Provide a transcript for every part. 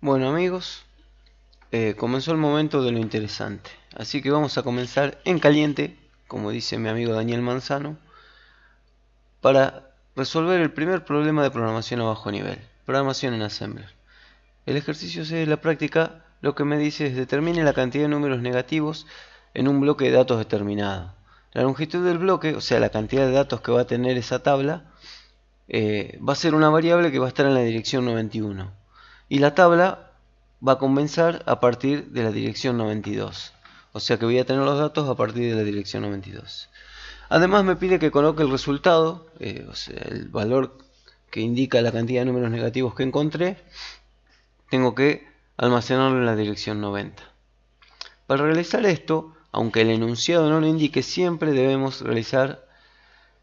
Bueno amigos, comenzó el momento de lo interesante, así que vamos a comenzar en caliente, como dice mi amigo Daniel Manzano, para resolver el primer problema de programación a bajo nivel, programación en Assembler. El ejercicio C de la práctica lo que me dice es determine la cantidad de números negativos en un bloque de datos determinado. La longitud del bloque, o sea la cantidad de datos que va a tener esa tabla, va a ser una variable que va a estar en la dirección 91. Y la tabla va a comenzar a partir de la dirección 92. O sea que voy a tener los datos a partir de la dirección 92. Además me pide que coloque el resultado, o sea, el valor que indica la cantidad de números negativos que encontré. Tengo que almacenarlo en la dirección 90. Para realizar esto, aunque el enunciado no lo indique, siempre debemos realizar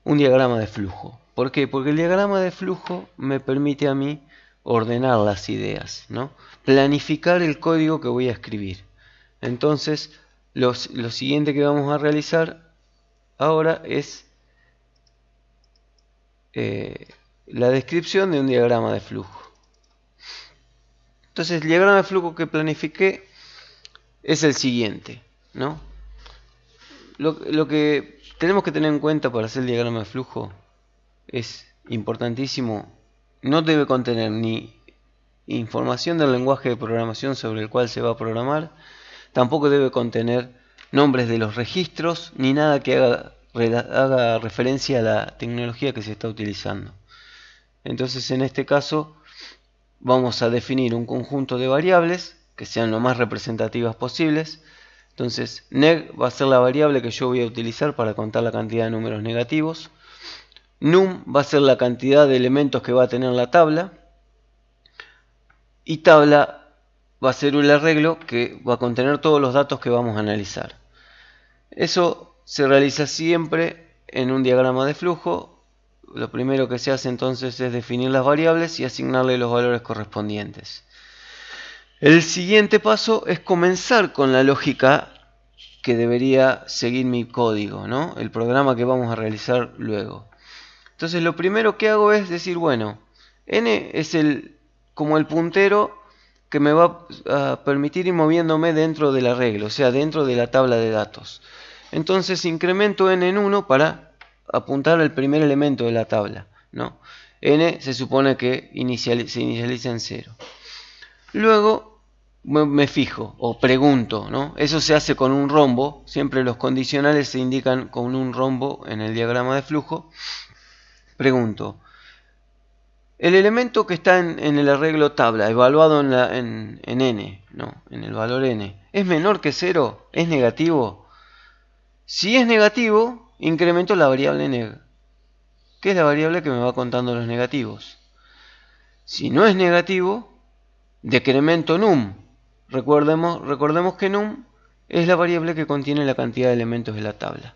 un diagrama de flujo. ¿Por qué? Porque el diagrama de flujo me permite a mí ordenar las ideas, ¿no? Planificar el código que voy a escribir. Entonces, lo siguiente que vamos a realizar ahora es la descripción de un diagrama de flujo. Entonces, el diagrama de flujo que planifiqué es el siguiente, ¿no? Lo que tenemos que tener en cuenta para hacer el diagrama de flujo es importantísimo. No debe contener ni información del lenguaje de programación sobre el cual se va a programar, tampoco debe contener nombres de los registros, ni nada que haga referencia a la tecnología que se está utilizando. Entonces en este caso vamos a definir un conjunto de variables que sean lo más representativas posibles. Entonces neg va a ser la variable que yo voy a utilizar para contar la cantidad de números negativos. Num va a ser la cantidad de elementos que va a tener la tabla. Y tabla va a ser un arreglo que va a contener todos los datos que vamos a analizar. Eso se realiza siempre en un diagrama de flujo. Lo primero que se hace entonces es definir las variables y asignarle los valores correspondientes. El siguiente paso es comenzar con la lógica que debería seguir mi código, ¿no? El programa que vamos a realizar luego. Entonces lo primero que hago es decir, bueno, n es como el puntero que me va a permitir ir moviéndome dentro del arreglo, o sea, dentro de la tabla de datos. Entonces incremento n en 1 para apuntar al primer elemento de la tabla, ¿no? N se supone que se inicializa en 0. Luego me fijo o pregunto, ¿no? Eso se hace con un rombo, siempre los condicionales se indican con un rombo en el diagrama de flujo. Pregunto, el elemento que está en el arreglo tabla, evaluado en n, ¿no? En el valor n, ¿es menor que 0? ¿Es negativo? Si es negativo, incremento la variable neg, que es la variable que me va contando los negativos. Si no es negativo, decremento num. Recordemos que num es la variable que contiene la cantidad de elementos de la tabla.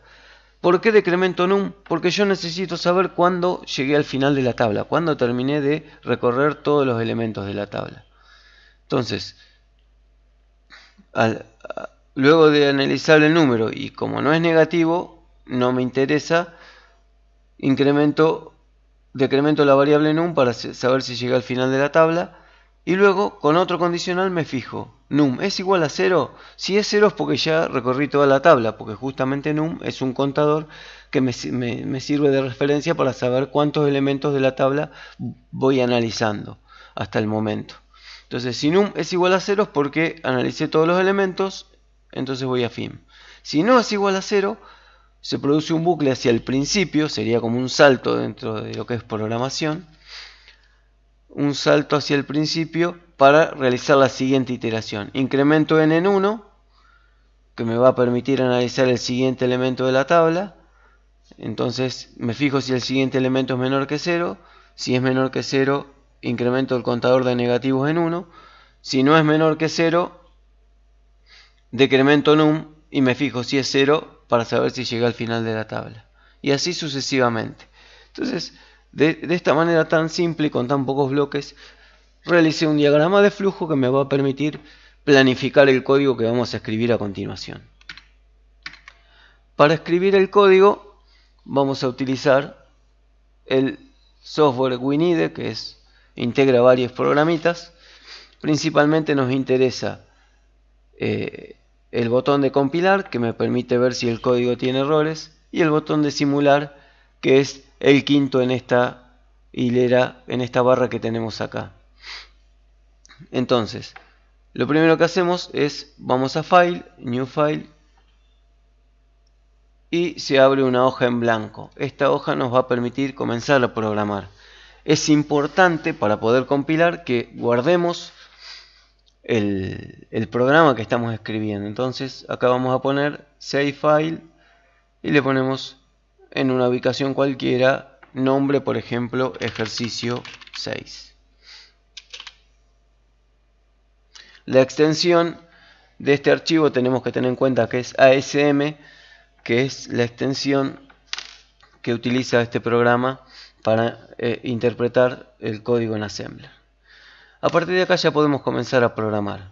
¿Por qué decremento num? Porque yo necesito saber cuándo llegué al final de la tabla, cuándo terminé de recorrer todos los elementos de la tabla. Entonces, luego de analizar el número y como no es negativo, no me interesa, decremento la variable num para saber si llegué al final de la tabla. Y luego, con otro condicional me fijo, num es igual a 0. Si es 0 es porque ya recorrí toda la tabla, porque justamente num es un contador que me sirve de referencia para saber cuántos elementos de la tabla voy analizando hasta el momento. Entonces, si num es igual a 0 es porque analicé todos los elementos, entonces voy a fin. Si no es igual a 0, se produce un bucle hacia el principio, sería como un salto dentro de lo que es programación. Un salto hacia el principio para realizar la siguiente iteración. Incremento n en 1, que me va a permitir analizar el siguiente elemento de la tabla. Entonces me fijo si el siguiente elemento es menor que 0. Si es menor que 0, incremento el contador de negativos en 1. Si no es menor que 0, decremento num y me fijo si es 0 para saber si llega al final de la tabla. Y así sucesivamente. Entonces, de esta manera tan simple y con tan pocos bloques, realicé un diagrama de flujo que me va a permitir planificar el código que vamos a escribir a continuación. Para escribir el código vamos a utilizar el software WinIDE, que integra varios programitas. Principalmente nos interesa el botón de compilar, que me permite ver si el código tiene errores, y el botón de simular, que es el quinto en esta hilera, en esta barra que tenemos acá. Entonces, lo primero que hacemos es, vamos a File, New File, y se abre una hoja en blanco. Esta hoja nos va a permitir comenzar a programar. Es importante para poder compilar que guardemos el programa que estamos escribiendo. Entonces acá vamos a poner Save File y le ponemos en una ubicación cualquiera nombre, por ejemplo, ejercicio 6. La extensión de este archivo tenemos que tener en cuenta que es ASM, que es la extensión que utiliza este programa para interpretar el código en Assembler. A partir de acá ya podemos comenzar a programar.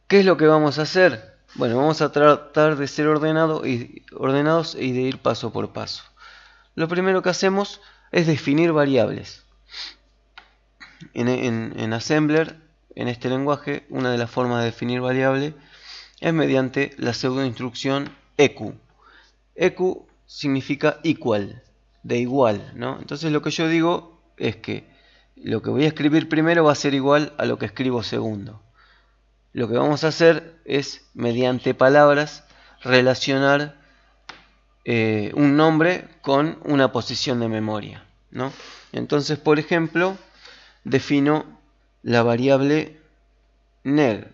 ¿Qué es lo que vamos a hacer? Bueno, vamos a tratar de ser ordenados y de ir paso por paso. Lo primero que hacemos es definir variables. En Assembler, en este lenguaje, una de las formas de definir variable es mediante la pseudoinstrucción eq. eq significa equal, de igual, ¿no? Entonces lo que yo digo es que lo que voy a escribir primero va a ser igual a lo que escribo segundo. Lo que vamos a hacer es, mediante palabras, relacionar un nombre con una posición de memoria, ¿no? Entonces, por ejemplo, defino la variable neg.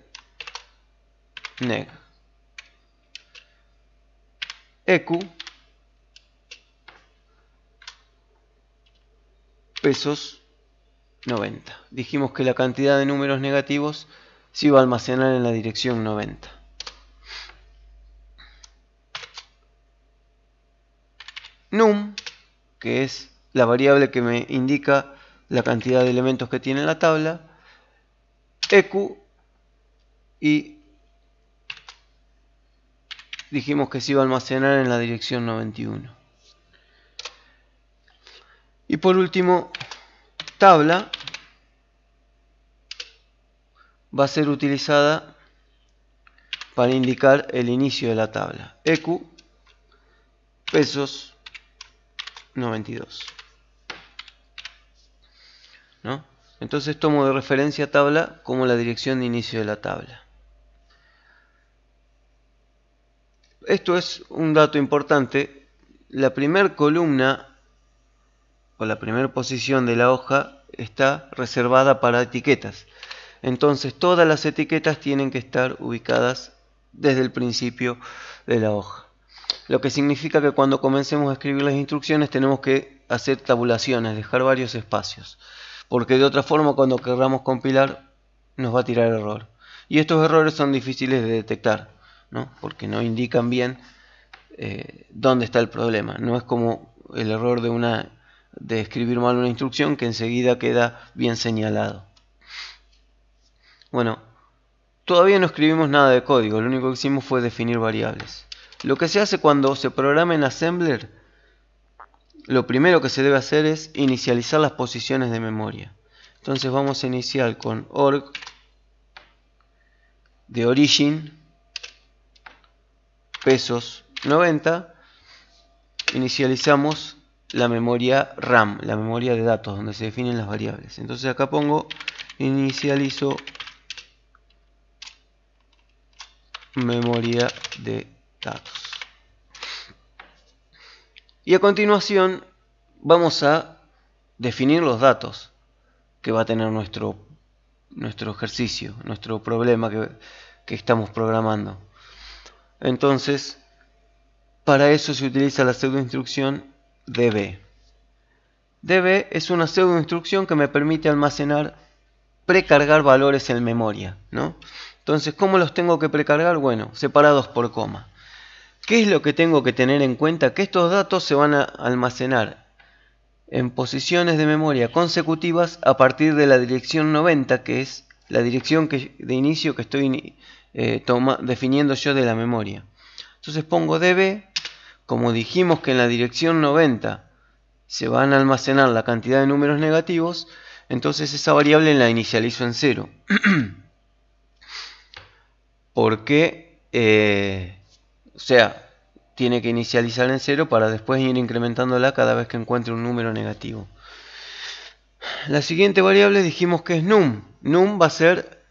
eq pesos 90. Dijimos que la cantidad de números negativos se iba a almacenar en la dirección 90. Num, que es la variable que me indica la cantidad de elementos que tiene la tabla, eq, y dijimos que se iba a almacenar en la dirección 91. Y por último, tabla va a ser utilizada para indicar el inicio de la tabla. eq pesos 92. ¿No? Entonces tomo de referencia tabla como la dirección de inicio de la tabla. Esto es un dato importante. La primera columna o la primera posición de la hoja está reservada para etiquetas. Entonces todas las etiquetas tienen que estar ubicadas desde el principio de la hoja. Lo que significa que cuando comencemos a escribir las instrucciones tenemos que hacer tabulaciones, dejar varios espacios. Porque de otra forma cuando queramos compilar nos va a tirar error. Y estos errores son difíciles de detectar, ¿no? Porque no indican bien dónde está el problema. No es como el error de escribir mal una instrucción que enseguida queda bien señalado. Bueno, todavía no escribimos nada de código, lo único que hicimos fue definir variables. Lo que se hace cuando se programa en Assembler, lo primero que se debe hacer es inicializar las posiciones de memoria. Entonces vamos a iniciar con org de origin pesos 90. Inicializamos la memoria RAM, la memoria de datos, donde se definen las variables. Entonces acá pongo inicializo memoria de datos. Y a continuación vamos a definir los datos que va a tener nuestro ejercicio, nuestro problema que estamos programando. Entonces, para eso se utiliza la pseudoinstrucción db. db es una pseudoinstrucción que me permite almacenar, precargar valores en memoria, ¿no? Entonces, ¿cómo los tengo que precargar? Bueno, separados por coma. ¿Qué es lo que tengo que tener en cuenta? Que estos datos se van a almacenar en posiciones de memoria consecutivas a partir de la dirección 90, que es la dirección de inicio que estoy definiendo yo de la memoria. Entonces pongo db, como dijimos que en la dirección 90 se van a almacenar la cantidad de números negativos, entonces esa variable la inicializo en 0. Porque, o sea, tiene que inicializar en 0 para después ir incrementándola cada vez que encuentre un número negativo. La siguiente variable dijimos que es num. Num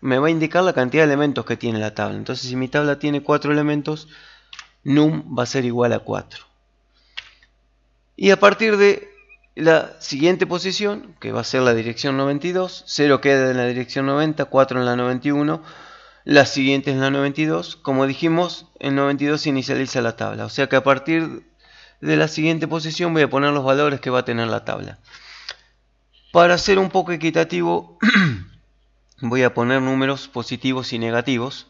me va a indicar la cantidad de elementos que tiene la tabla. Entonces, si mi tabla tiene 4 elementos, num va a ser igual a 4. Y a partir de la siguiente posición, que va a ser la dirección 92, 0 queda en la dirección 90, 4 en la 91, la siguiente es la 92. Como dijimos, en 92 se inicializa la tabla. O sea que a partir de la siguiente posición voy a poner los valores que va a tener la tabla. Para ser un poco equitativo, voy a poner números positivos y negativos.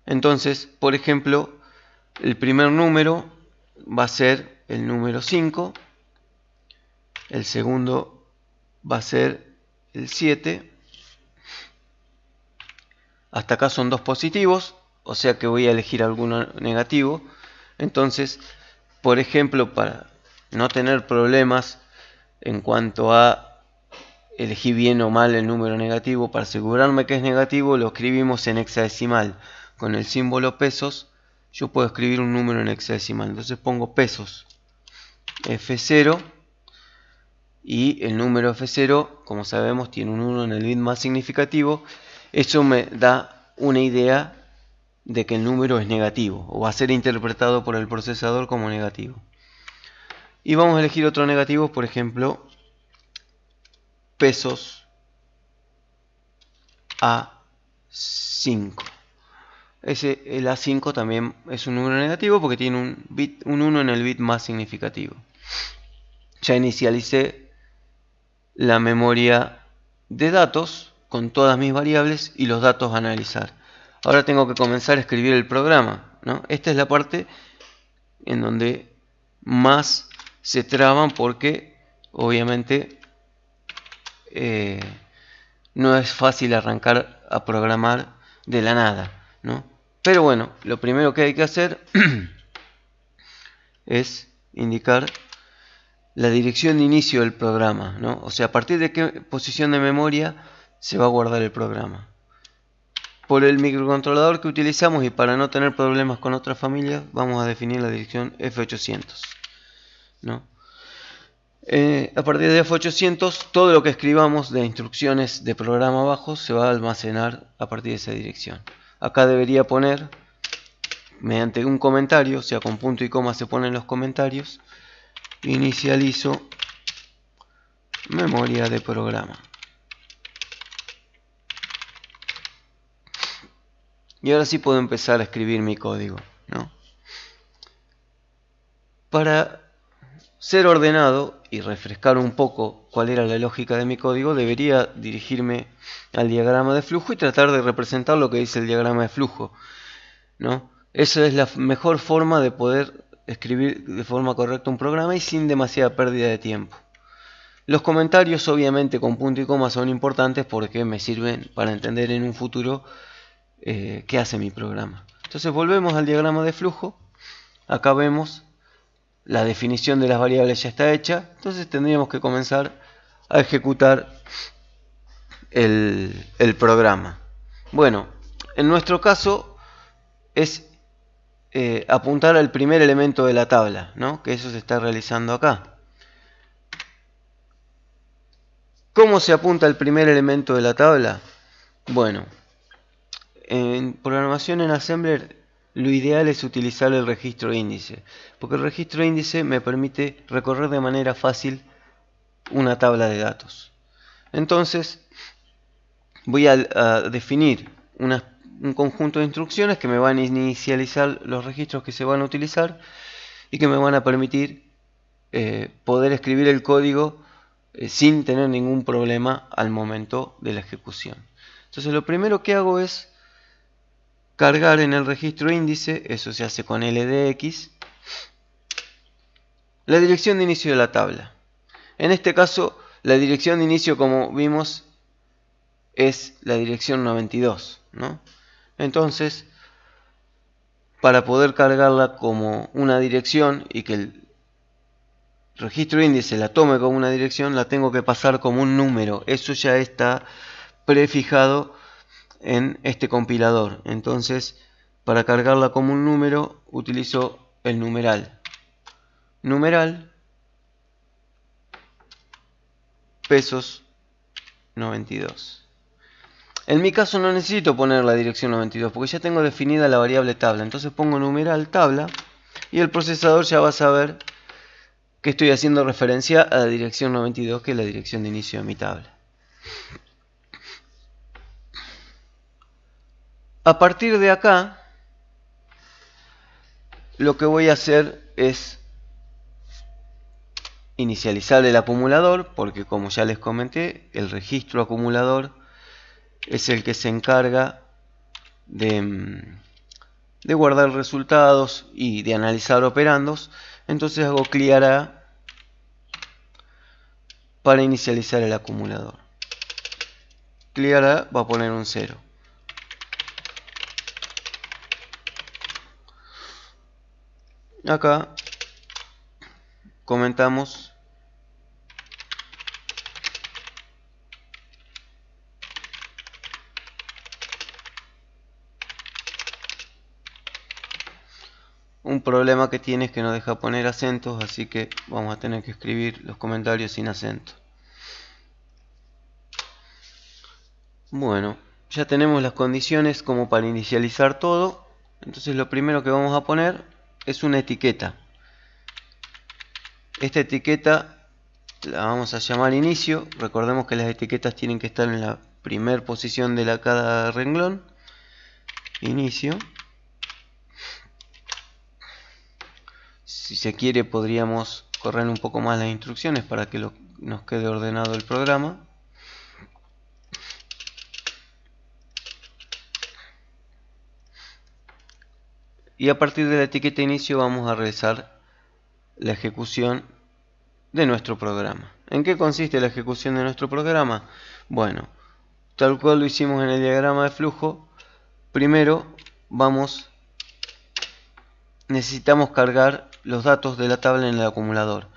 Entonces, por ejemplo, el primer número va a ser el número 5. El segundo va a ser el 7. Hasta acá son dos positivos, o sea que voy a elegir alguno negativo. Entonces, por ejemplo, para no tener problemas en cuanto a elegí bien o mal el número negativo, para asegurarme que es negativo lo escribimos en hexadecimal. Con el símbolo pesos yo puedo escribir un número en hexadecimal. Entonces pongo pesos F0 y el número F0, como sabemos, tiene un 1 en el bit más significativo. Eso me da una idea de que el número es negativo o va a ser interpretado por el procesador como negativo. Y vamos a elegir otro negativo, por ejemplo, pesos A5. El A5 también es un número negativo porque tiene un 1 en el bit más significativo. Ya inicialicé la memoria de datos con todas mis variables y los datos a analizar. Ahora tengo que comenzar a escribir el programa, ¿no? Esta es la parte en donde más se traban porque obviamente no es fácil arrancar a programar de la nada, ¿no? Pero bueno, lo primero que hay que hacer es indicar la dirección de inicio del programa, ¿no? O sea, a partir de qué posición de memoria se va a guardar el programa. Por el microcontrolador que utilizamos y para no tener problemas con otras familias, vamos a definir la dirección F800, ¿no? A partir de F800, todo lo que escribamos de instrucciones de programa abajo se va a almacenar a partir de esa dirección. Acá debería poner, mediante un comentario, o sea, con punto y coma se ponen los comentarios, inicializo memoria de programa. Y ahora sí puedo empezar a escribir mi código, ¿no? Para ser ordenado y refrescar un poco cuál era la lógica de mi código, debería dirigirme al diagrama de flujo y tratar de representar lo que dice el diagrama de flujo, ¿no? Esa es la mejor forma de poder escribir de forma correcta un programa y sin demasiada pérdida de tiempo. Los comentarios obviamente con punto y coma son importantes porque me sirven para entender en un futuro qué hace mi programa. Entonces volvemos al diagrama de flujo. Acá vemos la definición de las variables ya está hecha. Entonces tendríamos que comenzar a ejecutar el programa. Bueno, en nuestro caso es apuntar al primer elemento de la tabla, ¿no? Que eso se está realizando acá. ¿Cómo se apunta al primer elemento de la tabla? Bueno, en programación en Assembler lo ideal es utilizar el registro índice, porque el registro índice me permite recorrer de manera fácil una tabla de datos. Entonces voy a definir un conjunto de instrucciones que me van a inicializar los registros que se van a utilizar y que me van a permitir poder escribir el código sin tener ningún problema al momento de la ejecución. Entonces lo primero que hago es cargar en el registro índice, eso se hace con LDX, la dirección de inicio de la tabla. En este caso, la dirección de inicio, como vimos, es la dirección 92, ¿no? Entonces, para poder cargarla como una dirección y que registro índice la tome como una dirección, la tengo que pasar como un número. Eso ya está prefijado en este compilador. Entonces, para cargarla como un número, utilizo el numeral. Numeral pesos 92. En mi caso no necesito poner la dirección 92 porque ya tengo definida la variable tabla. Entonces pongo numeral tabla y el procesador ya va a saber que estoy haciendo referencia a la dirección 92, que es la dirección de inicio de mi tabla. A partir de acá, lo que voy a hacer es inicializar el acumulador, porque como ya les comenté, el registro acumulador es el que se encarga de guardar resultados y de analizar operandos. Entonces hago clear A para inicializar el acumulador. Clear A va a poner un 0. Acá comentamos un problema que tiene es que no deja poner acentos, así que vamos a tener que escribir los comentarios sin acento. Bueno, ya tenemos las condiciones como para inicializar todo. Entonces lo primero que vamos a poner es una etiqueta. Esta etiqueta la vamos a llamar inicio. Recordemos que las etiquetas tienen que estar en la primera posición de cada renglón. Inicio. Si se quiere podríamos correr un poco más las instrucciones para que nos quede ordenado el programa. Y a partir de la etiqueta inicio vamos a realizar la ejecución de nuestro programa. ¿En qué consiste la ejecución de nuestro programa? Bueno, tal cual lo hicimos en el diagrama de flujo. Primero necesitamos cargar los datos de la tabla en el acumulador.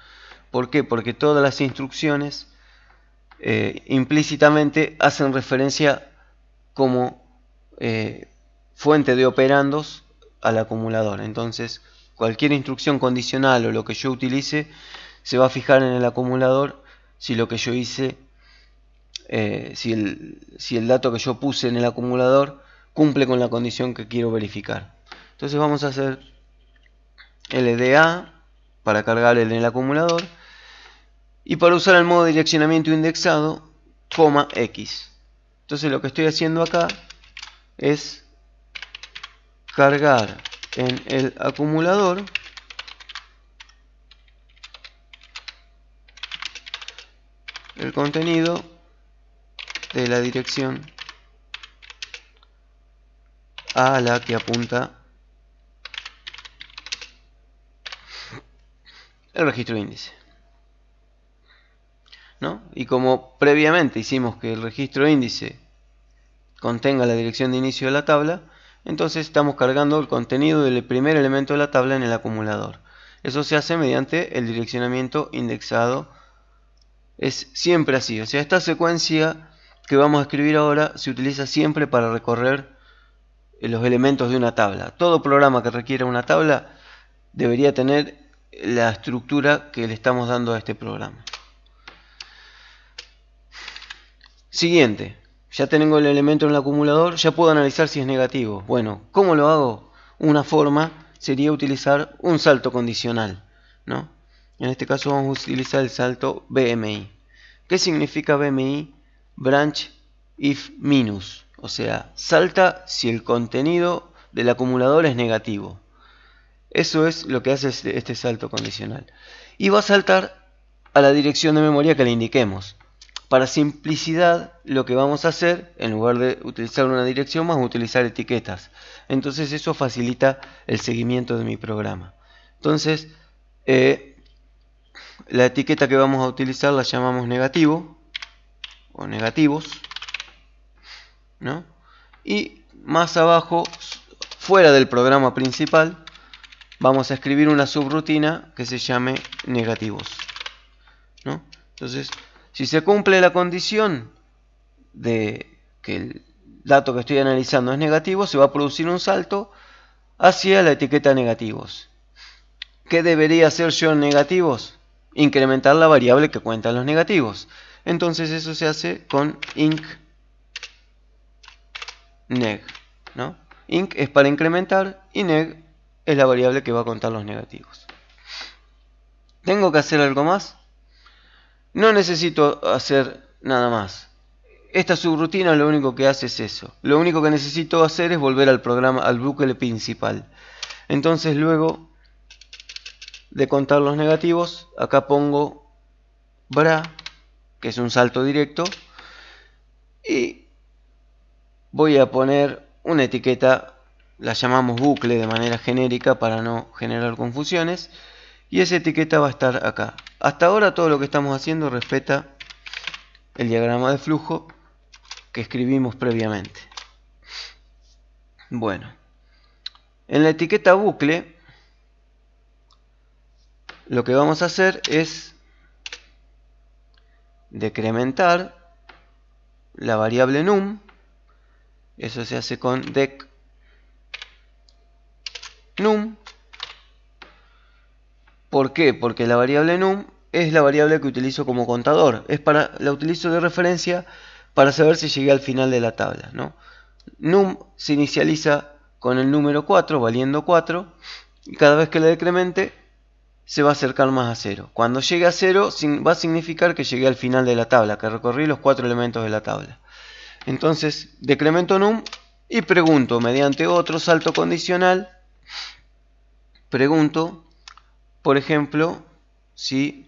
¿Por qué? Porque todas las instrucciones implícitamente hacen referencia como fuente de operandos al acumulador. Entonces, cualquier instrucción condicional o lo que yo utilice se va a fijar en el acumulador si lo que yo hice, si el dato que yo puse en el acumulador cumple con la condición que quiero verificar. Entonces vamos a hacer LDA para cargar en el acumulador, y para usar el modo direccionamiento indexado, X. Entonces lo que estoy haciendo acá es cargar en el acumulador el contenido de la dirección a la que apunta el registro índice, ¿no? Y como previamente hicimos que el registro índice contenga la dirección de inicio de la tabla, entonces estamos cargando el contenido del primer elemento de la tabla en el acumulador. Eso se hace mediante el direccionamiento indexado. Es siempre así, o sea, esta secuencia que vamos a escribir ahora se utiliza siempre para recorrer los elementos de una tabla. Todo programa que requiera una tabla debería tener la estructura que le estamos dando a este programa. Siguiente, ya tengo el elemento en el acumulador, ya puedo analizar si es negativo. Bueno, ¿cómo lo hago? Una forma sería utilizar un salto condicional, ¿no? En este caso vamos a utilizar el salto BMI. ¿Qué significa BMI? Branch if minus. O sea, salta si el contenido del acumulador es negativo. Eso es lo que hace este salto condicional. Y va a saltar a la dirección de memoria que le indiquemos. Para simplicidad, lo que vamos a hacer, en lugar de utilizar una dirección, vamos a utilizar etiquetas. Entonces eso facilita el seguimiento de mi programa. Entonces, la etiqueta que vamos a utilizar la llamamos negativo o negativos, ¿no? Y más abajo, fuera del programa principal, vamos a escribir una subrutina que se llame negativos. Entonces, si se cumple la condición de que el dato que estoy analizando es negativo, se va a producir un salto hacia la etiqueta negativos. ¿Qué debería hacer yo en negativos? Incrementar la variable que cuenta los negativos. Entonces eso se hace con inc neg, ¿no? Inc es para incrementar y neg es la variable que va a contar los negativos. ¿Tengo que hacer algo más? No necesito hacer nada más. Esta subrutina lo único que hace es eso. Lo único que necesito hacer es volver al programa, al bucle principal. Entonces luego de contar los negativos, acá pongo bra, que es un salto directo, y voy a poner una etiqueta, la llamamos bucle de manera genérica para no generar confusiones, y esa etiqueta va a estar acá. Hasta ahora todo lo que estamos haciendo respeta el diagrama de flujo que escribimos previamente. Bueno, en la etiqueta bucle lo que vamos a hacer es decrementar la variable num. Eso se hace con dec num. ¿Por qué? Porque la variable num es la variable que utilizo como contador. La utilizo de referencia para saber si llegué al final de la tabla, ¿no? Num se inicializa con el número 4, valiendo 4, y cada vez que la decremente se va a acercar más a 0. Cuando llegue a 0 va a significar que llegué al final de la tabla, que recorrí los 4 elementos de la tabla. Entonces decremento num y pregunto mediante otro salto condicional, pregunto, por ejemplo, si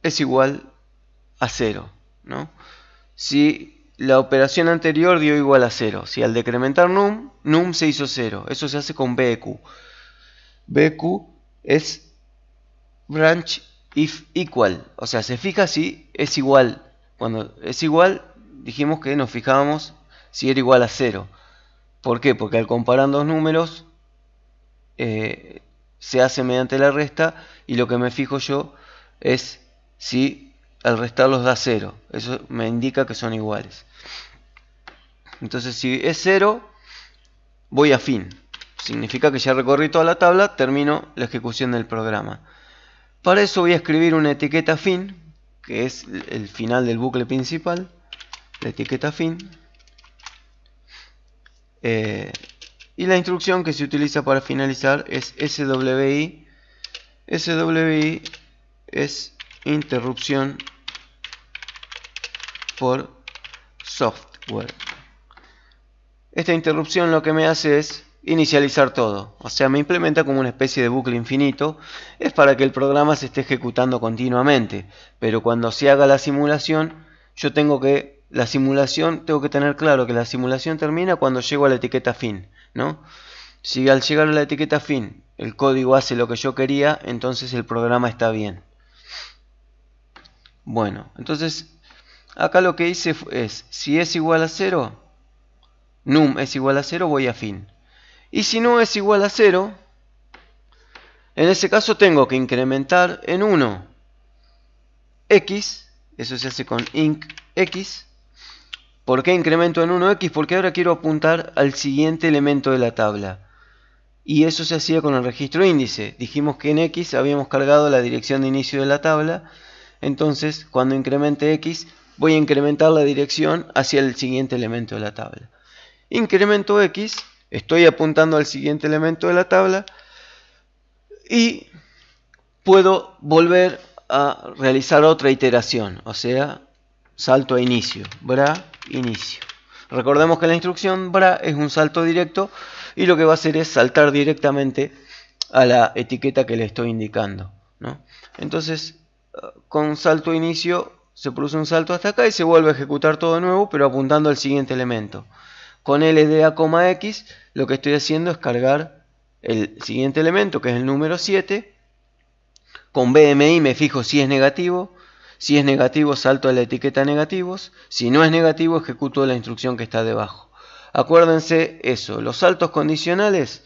es igual a 0, ¿no? Si la operación anterior dio igual a 0, si al decrementar num se hizo 0, eso se hace con BQ. BQ es branch if equal, o sea, se fija si es igual. Cuando es igual, dijimos que nos fijábamos si era igual a 0. ¿Por qué? Porque al comparar dos números se hace mediante la resta, y lo que me fijo yo es si al restarlos da 0. Eso me indica que son iguales. Entonces si es 0, voy a fin. Significa que ya recorrí toda la tabla, termino la ejecución del programa. Para eso voy a escribir una etiqueta fin, que es el final del bucle principal, la etiqueta fin. Y la instrucción que se utiliza para finalizar es SWI. SWI es interrupción por software. Esta interrupción lo que me hace es inicializar todo, o sea, me implementa como una especie de bucle infinito. Es para que el programa se esté ejecutando continuamente, pero cuando se haga la simulación, tengo que tener claro que la simulación termina cuando llego a la etiqueta fin, ¿no? Si al llegar a la etiqueta fin el código hace lo que yo quería, entonces el programa está bien. Bueno, entonces acá lo que hice es, si es igual a 0, num es igual a 0, voy a fin. Y si no es igual a 0, en ese caso tengo que incrementar en 1 x, eso se hace con inc x. ¿Por qué incremento en 1x? Porque ahora quiero apuntar al siguiente elemento de la tabla. Y eso se hacía con el registro índice. Dijimos que en x habíamos cargado la dirección de inicio de la tabla. Entonces, cuando incremente x, voy a incrementar la dirección hacia el siguiente elemento de la tabla. Incremento x, estoy apuntando al siguiente elemento de la tabla y puedo volver a realizar otra iteración, o sea, salto a inicio, bra inicio. Recordemos que la instrucción bra es un salto directo y lo que va a hacer es saltar directamente a la etiqueta que le estoy indicando, ¿no? Entonces, con salto a inicio se produce un salto hasta acá y se vuelve a ejecutar todo de nuevo, pero apuntando al siguiente elemento. Con LDA, X, lo que estoy haciendo es cargar el siguiente elemento, que es el número 7. Con BMI me fijo si es negativo. Si es negativo, salto a la etiqueta negativos. Si no es negativo, ejecuto la instrucción que está debajo. Acuérdense eso, los saltos condicionales,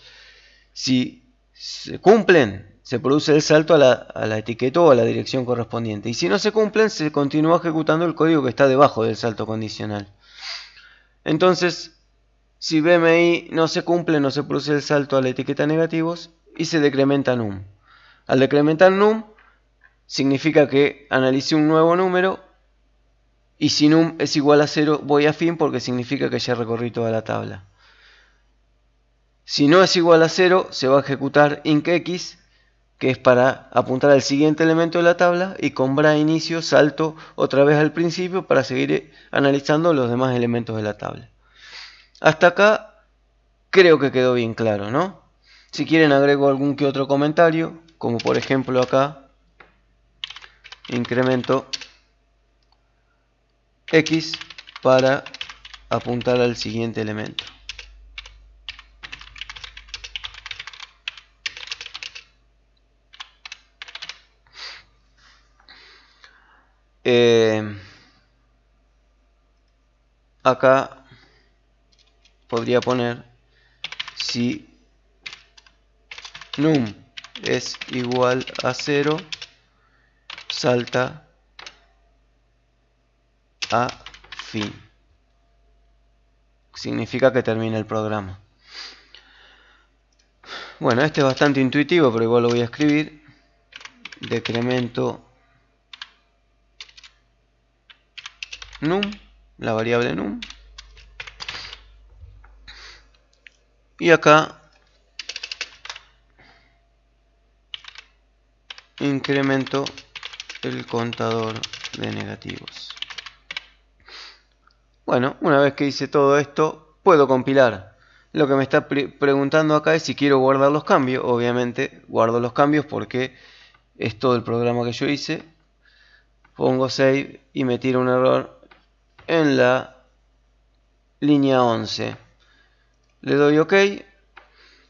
si se cumplen, se produce el salto a la etiqueta o a la dirección correspondiente. Y si no se cumplen, se continúa ejecutando el código que está debajo del salto condicional. Entonces, si BMI no se cumple, no se produce el salto a la etiqueta negativos y se decrementa num. Al decrementar num, significa que analicé un nuevo número y si num es igual a 0, voy a fin porque significa que ya recorrí toda la tabla. Si no es igual a 0, se va a ejecutar incx, que es para apuntar al siguiente elemento de la tabla, y con bra inicio salto otra vez al principio para seguir analizando los demás elementos de la tabla. Hasta acá creo que quedó bien claro, ¿no? Si quieren agrego algún que otro comentario, como por ejemplo acá, incremento x para apuntar al siguiente elemento. Acá podría poner si num es igual a 0, salta a fin. Significa que termina el programa. Bueno, este es bastante intuitivo, pero igual lo voy a escribir. Decremento num, la variable num. Y acá incremento el contador de negativos. Bueno, una vez que hice todo esto, puedo compilar. Lo que me está preguntando acá es si quiero guardar los cambios. Obviamente guardo los cambios porque es todo el programa que yo hice. Pongo save y me tira un error en la línea 11. Le doy OK.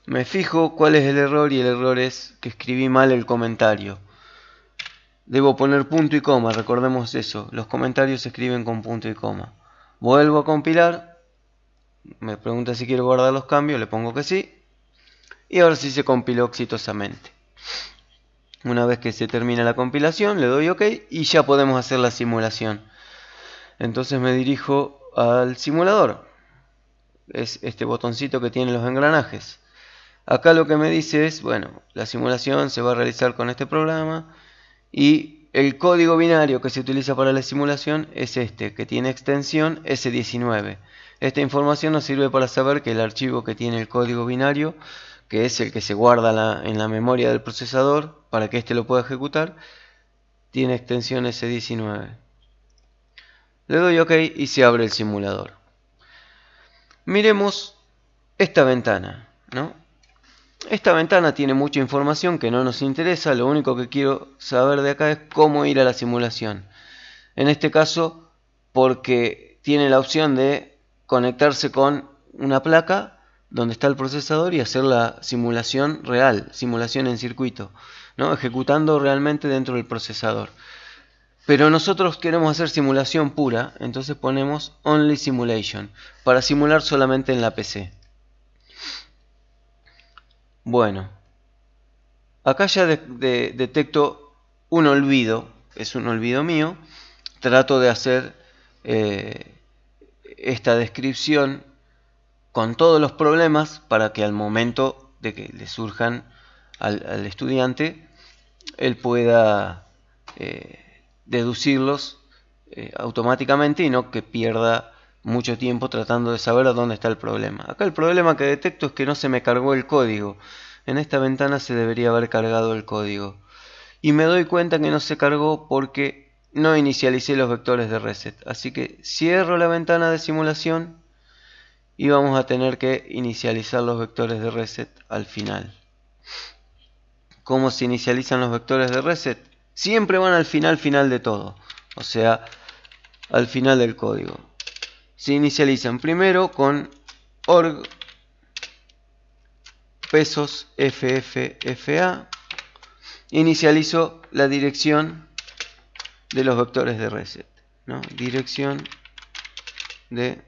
Me fijo cuál es el error y el error es que escribí mal el comentario. Debo poner punto y coma, recordemos eso. Los comentarios se escriben con punto y coma. Vuelvo a compilar. Me pregunta si quiero guardar los cambios, le pongo que sí. Y ahora sí se compiló exitosamente. Una vez que se termina la compilación, le doy OK y ya podemos hacer la simulación. Entonces me dirijo al simulador. Es este botoncito que tiene los engranajes. Acá lo que me dice es, bueno, la simulación se va a realizar con este programa y el código binario que se utiliza para la simulación es este, que tiene extensión S19. Esta información nos sirve para saber que el archivo que tiene el código binario, que es el que se guarda en la memoria del procesador para que éste lo pueda ejecutar, tiene extensión S19. Le doy OK y se abre el simulador. Miremos esta ventana, ¿no? Esta ventana tiene mucha información que no nos interesa, lo único que quiero saber de acá es cómo ir a la simulación. En este caso, porque tiene la opción de conectarse con una placa donde está el procesador y hacer la simulación real, simulación en circuito, ¿no? Ejecutando realmente dentro del procesador. Pero nosotros queremos hacer simulación pura, entonces ponemos Only Simulation, para simular solamente en la PC. Bueno, acá ya detecto un olvido, es un olvido mío. Trato de hacer esta descripción con todos los problemas para que al momento de que le surjan al estudiante, él pueda deducirlos automáticamente y no que pierda mucho tiempo tratando de saber a dónde está el problema. Acá el problema que detecto es que no se me cargó el código. En esta ventana se debería haber cargado el código. Y me doy cuenta que no se cargó porque no inicialicé los vectores de reset. Así que cierro la ventana de simulación y vamos a tener que inicializar los vectores de reset al final. ¿Cómo se inicializan los vectores de reset? Siempre van al final de todo. O sea, al final del código. Se inicializan primero con org pesos fffa. Inicializo la dirección de los vectores de reset, ¿no? Dirección de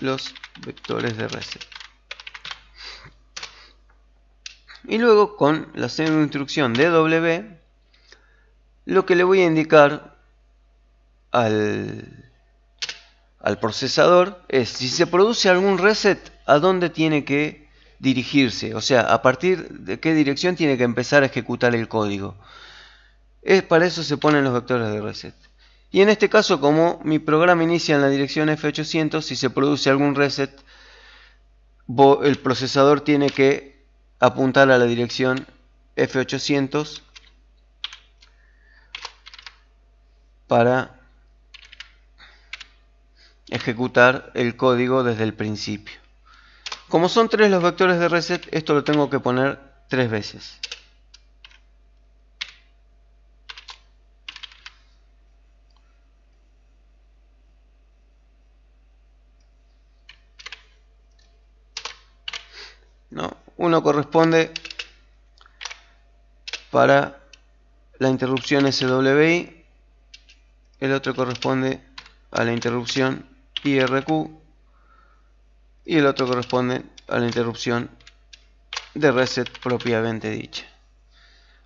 los vectores de reset. Y luego con la segunda instrucción DW, lo que le voy a indicar al procesador es si se produce algún reset, a dónde tiene que dirigirse, o sea, a partir de qué dirección tiene que empezar a ejecutar el código. Para eso se ponen los vectores de reset. Y en este caso, como mi programa inicia en la dirección F800, si se produce algún reset, el procesador tiene que apuntar a la dirección F800 para ejecutar el código desde el principio. Como son 3 los vectores de reset, esto lo tengo que poner 3 veces. ¿No? Uno corresponde para la interrupción SWI, el otro corresponde a la interrupción IRQ y el otro corresponde a la interrupción de reset propiamente dicha.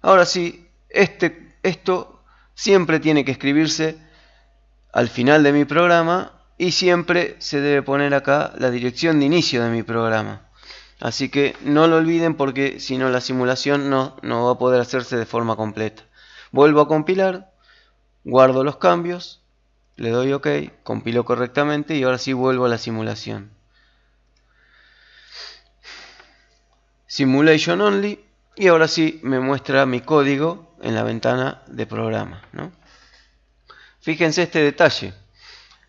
Ahora sí, esto siempre tiene que escribirse al final de mi programa y siempre se debe poner acá la dirección de inicio de mi programa. Así que no lo olviden porque si no la simulación no va a poder hacerse de forma completa. Vuelvo a compilar, guardo los cambios, le doy OK, compilo correctamente y ahora sí vuelvo a la simulación. Simulation Only y ahora sí me muestra mi código en la ventana de programa, ¿no? Fíjense este detalle.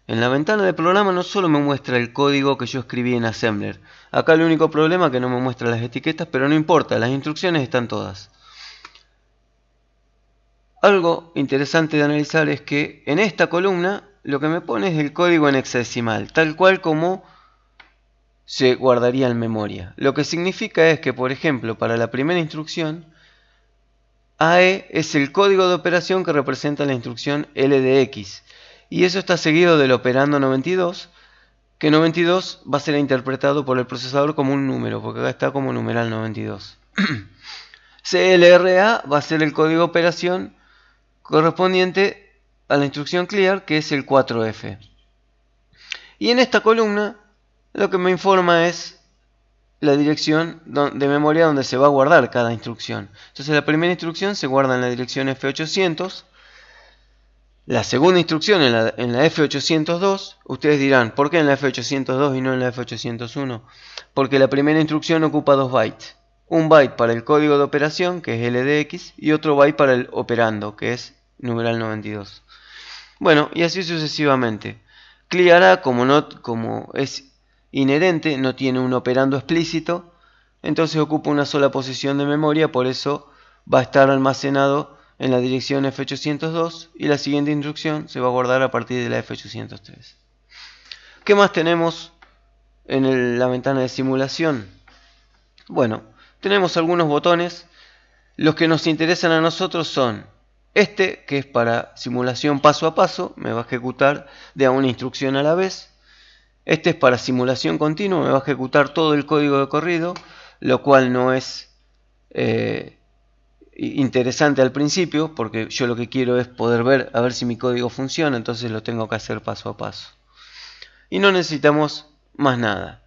En la ventana de programa no solo me muestra el código que yo escribí en Assembler. Acá el único problema es que no me muestra las etiquetas, pero no importa, las instrucciones están todas. Algo interesante de analizar es que en esta columna lo que me pone es el código en hexadecimal, tal cual como se guardaría en memoria. Lo que significa es que, por ejemplo, para la primera instrucción, AE es el código de operación que representa la instrucción LDX. Y eso está seguido del operando 92, que 92 va a ser interpretado por el procesador como un número, porque acá está como numeral 92. CLRA va a ser el código de operación correspondiente a la instrucción clear, que es el 4F. Y en esta columna lo que me informa es la dirección de memoria donde se va a guardar cada instrucción. Entonces la primera instrucción se guarda en la dirección F800. La segunda instrucción en la F802, ustedes dirán, ¿por qué en la F802 y no en la F801? Porque la primera instrucción ocupa 2 bytes. Un byte para el código de operación, que es LDX, y otro byte para el operando, que es numeral 92. Bueno, y así sucesivamente. Clear como es inherente, no tiene un operando explícito, entonces ocupa una sola posición de memoria, por eso va a estar almacenado en la dirección F802 y la siguiente instrucción se va a guardar a partir de la F803. ¿Qué más tenemos en la ventana de simulación? Bueno, tenemos algunos botones. Los que nos interesan a nosotros son este, que es para simulación paso a paso, me va a ejecutar de a una instrucción a la vez. Este es para simulación continua, me va a ejecutar todo el código de corrido, lo cual no es interesante al principio, porque yo lo que quiero es poder ver a ver si mi código funciona, entonces lo tengo que hacer paso a paso. Y no necesitamos más nada.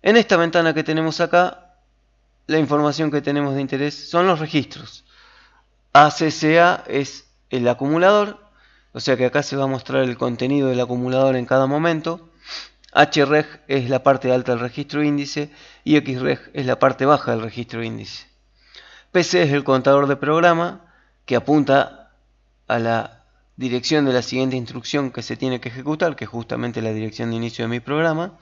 En esta ventana que tenemos acá, la información que tenemos de interés son los registros. ACCA es el acumulador, o sea que acá se va a mostrar el contenido del acumulador en cada momento. HREG es la parte alta del registro índice y XREG es la parte baja del registro índice. PC es el contador de programa que apunta a la dirección de la siguiente instrucción que se tiene que ejecutar, que es justamente la dirección de inicio de mi programa.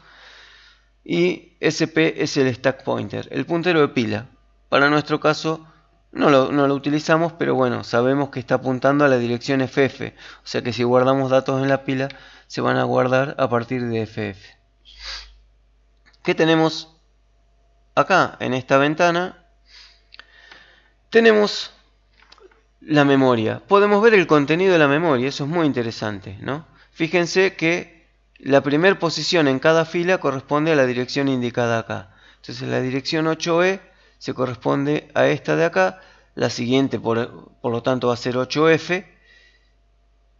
Y SP es el stack pointer, el puntero de pila. Para nuestro caso no lo utilizamos, pero bueno, sabemos que está apuntando a la dirección FF. O sea que si guardamos datos en la pila, se van a guardar a partir de FF. ¿Qué tenemos acá en esta ventana? Tenemos la memoria. Podemos ver el contenido de la memoria, eso es muy interesante, ¿no? Fíjense que la primera posición en cada fila corresponde a la dirección indicada acá. Entonces la dirección 8E se corresponde a esta de acá. La siguiente, por lo tanto, va a ser 8F.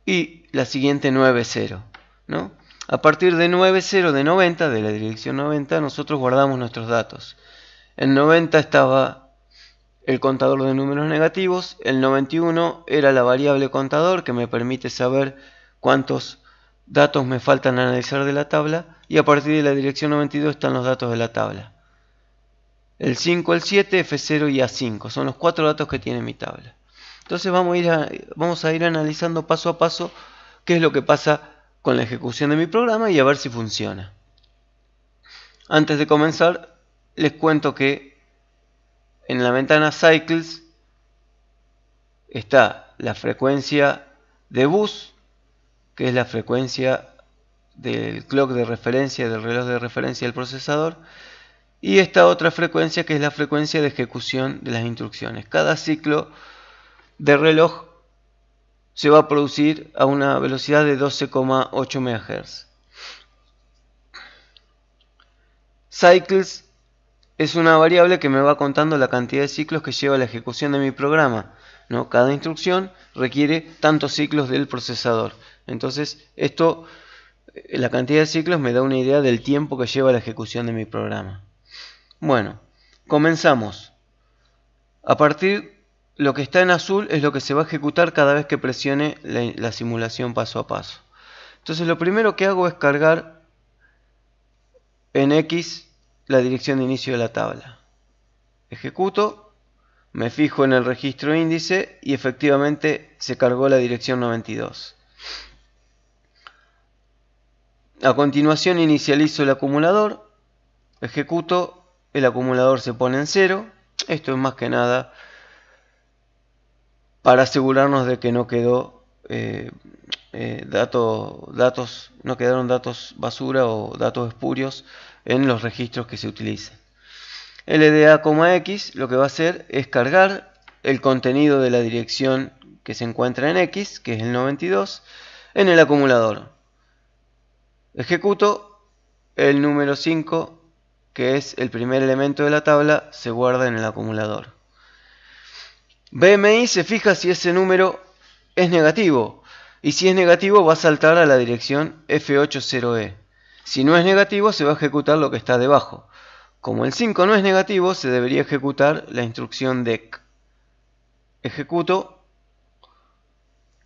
Y la siguiente 9,0, ¿no? A partir de 9,0 de 90, de la dirección 90, nosotros guardamos nuestros datos. En 90 estaba el contador de números negativos. El 91 era la variable contador que me permite saber cuántos datos me faltan analizar de la tabla. Y a partir de la dirección 92 están los datos de la tabla. El 5, el 7, F0 y A5 son los 4 datos que tiene mi tabla. Entonces vamos a ir analizando paso a paso qué es lo que pasa con la ejecución de mi programa y a ver si funciona. Antes de comenzar, les cuento que en la ventana Cycles está la frecuencia de bus, que es la frecuencia del clock de referencia, del reloj de referencia del procesador, y esta otra frecuencia que es la frecuencia de ejecución de las instrucciones. Cada ciclo de reloj se va a producir a una velocidad de 12,8 MHz. Cycles es una variable que me va contando la cantidad de ciclos que lleva la ejecución de mi programa, ¿no? Cada instrucción requiere tantos ciclos del procesador. Entonces, la cantidad de ciclos me da una idea del tiempo que lleva la ejecución de mi programa. Bueno, comenzamos. A partir lo que está en azul es lo que se va a ejecutar cada vez que presione la simulación paso a paso. Entonces lo primero que hago es cargar en X la dirección de inicio de la tabla. Ejecuto, me fijo en el registro índice y efectivamente se cargó la dirección 92. A continuación inicializo el acumulador, ejecuto, el acumulador se pone en 0. Esto es más que nada para asegurarnos de que no quedó no quedaron datos basura o datos espurios en los registros que se utilicen. LDA,X lo que va a hacer es cargar el contenido de la dirección que se encuentra en X, que es el 92, en el acumulador. Ejecuto, el número 5, que es el primer elemento de la tabla, se guarda en el acumulador. BMI se fija si ese número es negativo, y si es negativo va a saltar a la dirección F80E. Si no es negativo se va a ejecutar lo que está debajo. Como el 5 no es negativo, se debería ejecutar la instrucción DEC. Ejecuto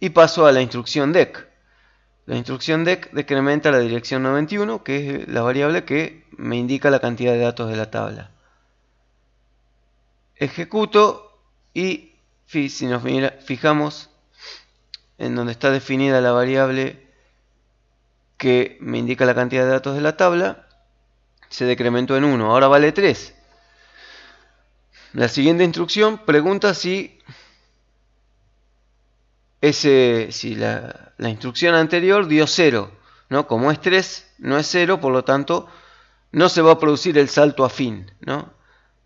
y paso a la instrucción DEC. La instrucción DEC decrementa la dirección 91, que es la variable que me indica la cantidad de datos de la tabla. Ejecuto y si nos fijamos en donde está definida la variable que me indica la cantidad de datos de la tabla, se decrementó en 1, ahora vale 3. La siguiente instrucción pregunta si la instrucción anterior dio 0, ¿no? Como es 3, no es 0, por lo tanto no se va a producir el salto a fin, ¿no?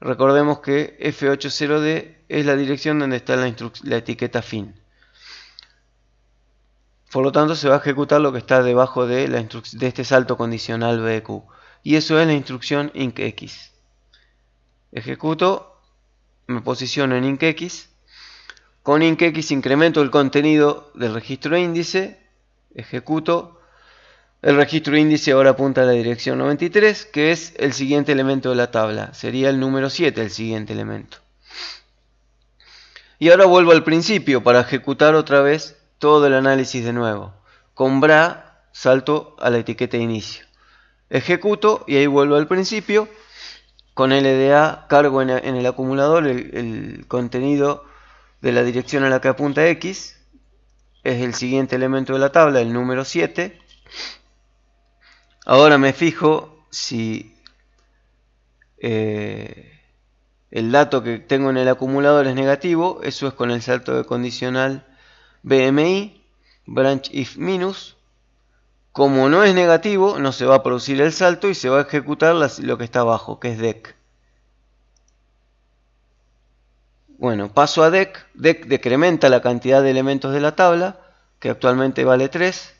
Recordemos que F80D es la dirección donde está la etiqueta fin. Por lo tanto se va a ejecutar lo que está debajo de este salto condicional BQ. Y eso es la instrucción INCX. Ejecuto, me posiciono en INCX. Con INCX incremento el contenido del registro índice. Ejecuto. El registro índice ahora apunta a la dirección 93, que es el siguiente elemento de la tabla. Sería el número 7 el siguiente elemento. Y ahora vuelvo al principio para ejecutar otra vez todo el análisis de nuevo. Con BRA salto a la etiqueta de inicio. Ejecuto y ahí vuelvo al principio. Con LDA cargo en el acumulador el contenido de la dirección a la que apunta X. Es el siguiente elemento de la tabla, el número 7. Ahora me fijo si el dato que tengo en el acumulador es negativo. Eso es con el salto de condicional BMI, branch if minus. Como no es negativo, no se va a producir el salto y se va a ejecutar lo que está abajo, que es DEC. Bueno, paso a DEC. DEC decrementa la cantidad de elementos de la tabla, que actualmente vale 3.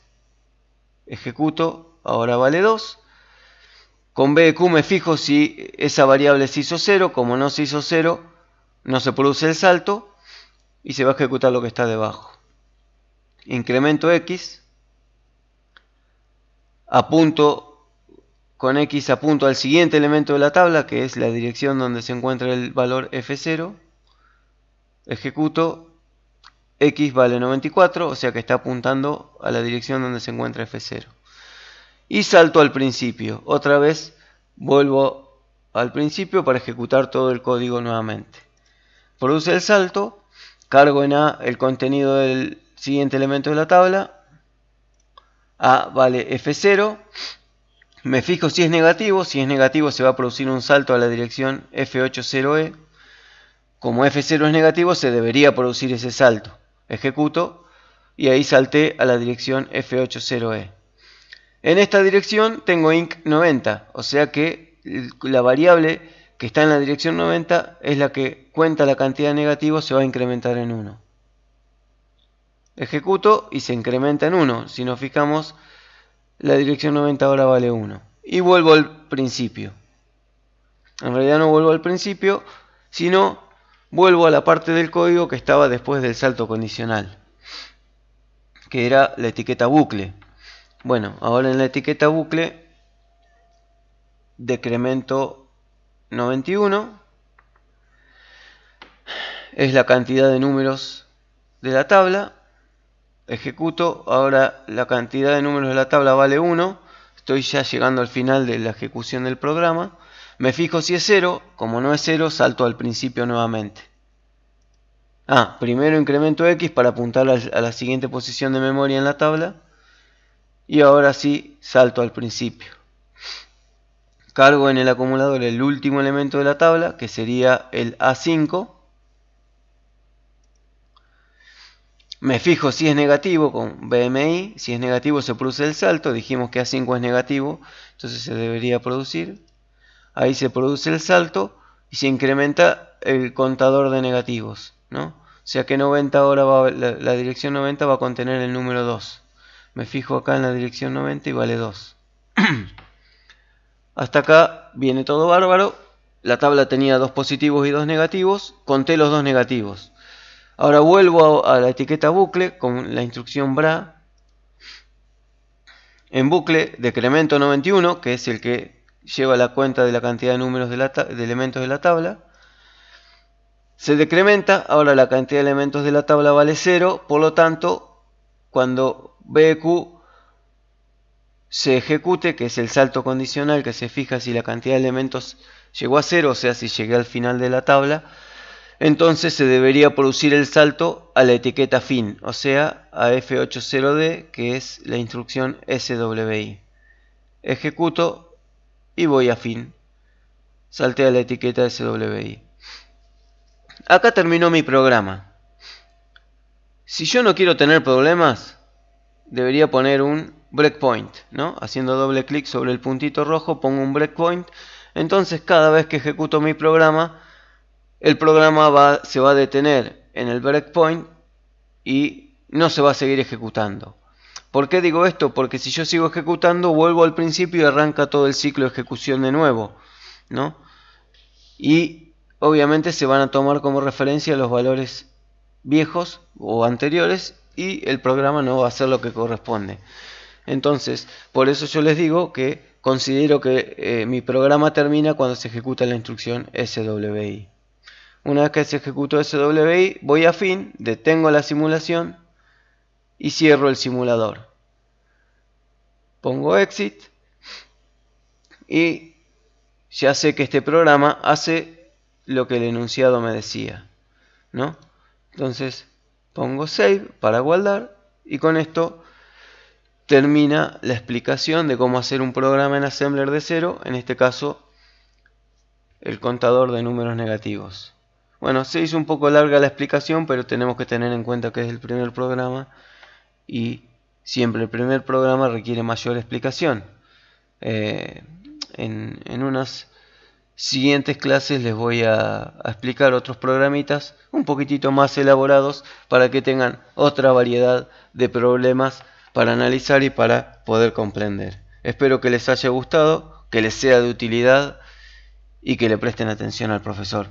Ejecuto, ahora vale 2. Con BQ me fijo si esa variable se hizo 0. Como no se hizo 0, no se produce el salto y se va a ejecutar lo que está debajo. Incremento X, apunto con X apunto al siguiente elemento de la tabla, que es la dirección donde se encuentra el valor F0. Ejecuto, X vale 94, o sea que está apuntando a la dirección donde se encuentra F0. Y salto al principio. Otra vez vuelvo al principio para ejecutar todo el código nuevamente. Produce el salto, cargo en A el contenido del siguiente elemento de la tabla. A vale F0. Me fijo si es negativo se va a producir un salto a la dirección F80E. Como F0 es negativo se debería producir ese salto. Ejecuto y ahí salté a la dirección F80E. En esta dirección tengo inc 90, o sea que la variable que está en la dirección 90 es la que cuenta la cantidad de negativos, se va a incrementar en 1. Ejecuto y se incrementa en 1. Si nos fijamos, la dirección 90 ahora vale 1. Y vuelvo al principio. En realidad no vuelvo al principio, sino vuelvo a la parte del código que estaba después del salto condicional, que era la etiqueta bucle. Bueno, ahora en la etiqueta bucle decremento 91. Es la cantidad de números de la tabla. Ejecuto, ahora la cantidad de números de la tabla vale 1. Estoy ya llegando al final de la ejecución del programa. Me fijo si es 0. Como no es 0, salto al principio nuevamente. Primero incremento X para apuntar a la siguiente posición de memoria en la tabla. Y ahora sí salto al principio. Cargo en el acumulador el último elemento de la tabla, que sería el A5. Me fijo si es negativo con BMI. Si es negativo se produce el salto. Dijimos que A5 es negativo, entonces se debería producir. Ahí se produce el salto y se incrementa el contador de negativos, ¿no? O sea que 90 ahora la dirección 90 va a contener el número 2. Me fijo acá en la dirección 90 y vale 2. Hasta acá viene todo bárbaro. La tabla tenía 2 positivos y 2 negativos. Conté los 2 negativos. Ahora vuelvo a la etiqueta bucle con la instrucción bra. En bucle decremento 91, que es el que lleva la cuenta de la cantidad de números de elementos de la tabla. Se decrementa, ahora la cantidad de elementos de la tabla vale 0, por lo tanto, cuando BQ se ejecute, que es el salto condicional que se fija si la cantidad de elementos llegó a 0, o sea, si llegué al final de la tabla, entonces se debería producir el salto a la etiqueta fin, o sea, a F80D, que es la instrucción SWI. Ejecuto y voy a fin. Salté a la etiqueta SWI. Acá terminó mi programa. Si yo no quiero tener problemas, debería poner un breakpoint, ¿no? Haciendo doble clic sobre el puntito rojo pongo un breakpoint. Entonces cada vez que ejecuto mi programa, el programa se va a detener en el breakpoint y no se va a seguir ejecutando. ¿Por qué digo esto? Porque si yo sigo ejecutando, vuelvo al principio y arranca todo el ciclo de ejecución de nuevo, ¿no? Y obviamente se van a tomar como referencia los valores viejos o anteriores y el programa no va a hacer lo que corresponde. Entonces, por eso yo les digo que considero que mi programa termina cuando se ejecuta la instrucción SWI. Una vez que se ejecutó SWI, voy a fin, detengo la simulación y cierro el simulador. Pongo exit y ya sé que este programa hace lo que el enunciado me decía, ¿no? Entonces pongo save para guardar y con esto termina la explicación de cómo hacer un programa en Assembler de cero, en este caso el contador de números negativos. Bueno, se hizo un poco larga la explicación, pero tenemos que tener en cuenta que es el primer programa y siempre el primer programa requiere mayor explicación. En unas siguientes clases les voy a explicar otros programitas un poquitito más elaborados para que tengan otra variedad de problemas para analizar y para poder comprender. Espero que les haya gustado. que les sea de utilidad y que le presten atención al profesor.